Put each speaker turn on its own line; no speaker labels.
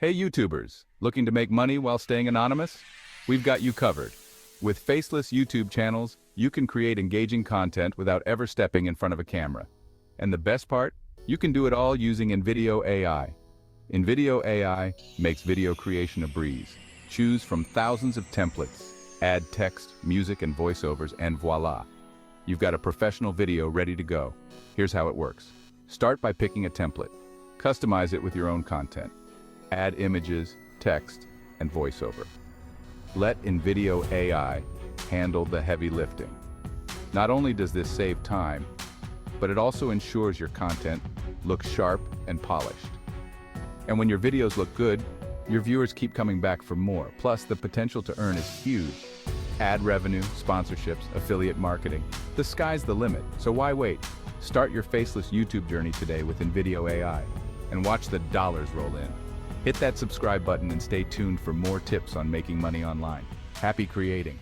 Hey YouTubers, looking to make money while staying anonymous? We've got you covered. With Faceless YouTube channels, you can create engaging content without ever stepping in front of a camera. And the best part? You can do it all using InVideo AI. InVideo AI makes video creation a breeze. Choose from thousands of templates, add text, music, and voiceovers, and voila! You've got a professional video ready to go. Here's how it works. Start by picking a template. Customize it with your own content. Add images, text, and voiceover. Let InVideo AI handle the heavy lifting. Not only does this save time, but it also ensures your content looks sharp and polished. And when your videos look good, your viewers keep coming back for more. Plus, the potential to earn is huge. Ad revenue, sponsorships, affiliate marketing. The sky's the limit, so why wait? Start your faceless YouTube journey today with InVideo AI and watch the dollars roll in. Hit that subscribe button and stay tuned for more tips on making money online. Happy creating!